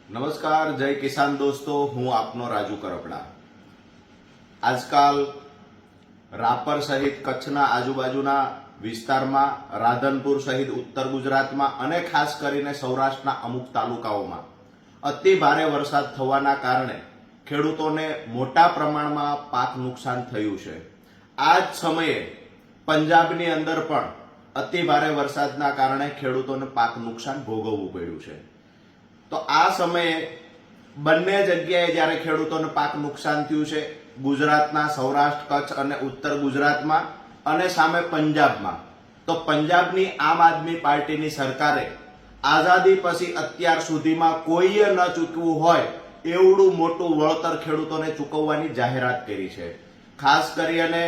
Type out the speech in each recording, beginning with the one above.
નમસ્કાર, જય કિસાન દોસ્તો, હું આપનો રાજુ કરપડા। આજકાલ રાપર સહિત કચ્છના આજુબાજુના વિસ્તારમાં, રાધનપુર સહિત ઉત્તર ગુજરાતમાં અને ખાસ કરીને સૌરાષ્ટ્રના અમુક તાલુકાઓમાં અતિ ભારે વરસાદ થવાના કારણે ખેડૂતોને મોટા પ્રમાણમાં પાક નુકસાન થયું છે। આ જ સમયે પંજાબની અંદર પણ અતિ ભારે વરસાદના કારણે ખેડૂતોને પાક નુકસાન ભોગવવું પડ્યું છે। તો આ સમયે બંને જગ્યાએ જ્યારે ખેડૂતોને પાક નુકસાન થયું છે, ગુજરાતના સૌરાષ્ટ્ર, કચ્છ અને ઉત્તર ગુજરાતમાં અને સામે પંજાબમાં, તો પંજાબની આમ આદમી પાર્ટીની સરકારે આઝાદી પછી અત્યાર સુધીમાં કોઈએ ન ચૂકવું હોય એવડું મોટું વળતર ખેડૂતોને ચૂકવવાની જાહેરાત કરી છે। ખાસ કરીને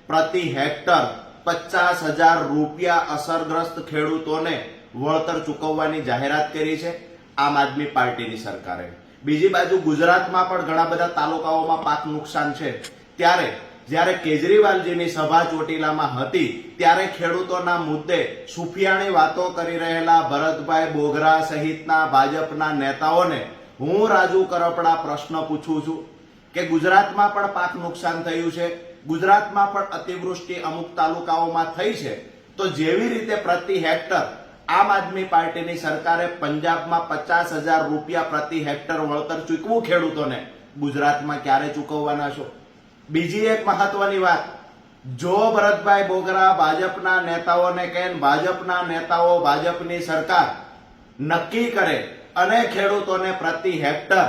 પ્રતિ હેક્ટર 50,000 રૂપિયા અસરગ્રસ્ત ખેડૂતોને વળતર ચૂકવવાની જાહેરાત કરી છે આમ આદમી પાર્ટીની સરકારે। બીજી બાજુ ગુજરાતમાં પણ ઘણા બધા તાલુકાઓમાં પાક નુકસાન છે, ત્યારે જ્યારે કેજરીવાલજીની સભા ચોટીલામાં હતી ત્યારે ખેડૂતોના મુદ્દે સુફિયાણી વાતો કરી રહેલા ભરતભાઈ બોઘરા સહિતના ભાજપના નેતાઓને હું રાજુ કરપડા પ્રશ્ન પૂછું છું કે ગુજરાતમાં પણ પાક નુકસાન થયું છે, ગુજરાતમાં પણ અતિવૃષ્ટિ અમુક તાલુકાઓમાં થઈ છે, તો જેવી રીતે પ્રતિ હેક્ટર આમ આદમી પાર્ટીની સરકારે પંજાબમાં 50,000 રૂપિયા પ્રતિ હેક્ટર વળતર ચૂકવું ખેડૂતોને, ગુજરાતમાં ક્યારે ચૂકવવાના છો? બીજી એક મહત્વની વાત, જો ભરતભાઈ બોઘરા ભાજપના નેતાઓને કહે, ભાજપના નેતાઓ ભાજપની સરકાર નક્કી કરે અને ખેડૂતોને પ્રતિ હેક્ટર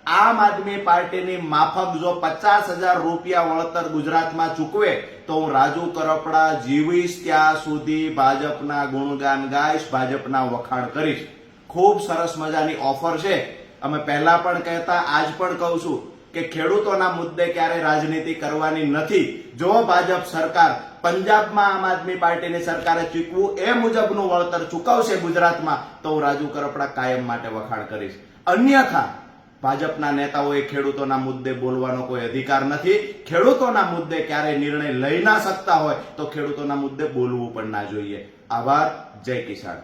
આમ આદમી પાર્ટીની માફક જો 50,000 રૂપિયા વળતર ગુજરાતમાં ચૂકવે તો હું રાજુ કરપડા જીવીશ ત્યાં સુધી ભાજપના ગુણગાન ગાઈશ, ભાજપના વખાણ કરીશ। ખૂબ સરસ મજાની ઓફર છે। અમે પહેલા પણ કહેતા, આજ પણ કહું છું કે ખેડૂતોના મુદ્દે ક્યારે રાજનીતિ કરવાની નથી। જો ભાજપ સરકાર પંજાબમાં આમ આદમી પાર્ટીની સરકારે ચૂકવું એ મુજબનું વળતર ચૂકવશે ગુજરાતમાં તો હું રાજુ કરપડા કાયમ માટે વખાણ કરીશ। અન્યથા ભાજપના નેતાઓએ ખેડૂતોના મુદ્દે બોલવાનો કોઈ અધિકાર નથી। ખેડૂતોના મુદ્દે ક્યારે નિર્ણય લઈ ના શકતા હોય તો ખેડૂતોના મુદ્દે બોલવું પણ ના જોઈએ। આભાર, જય કિસાન।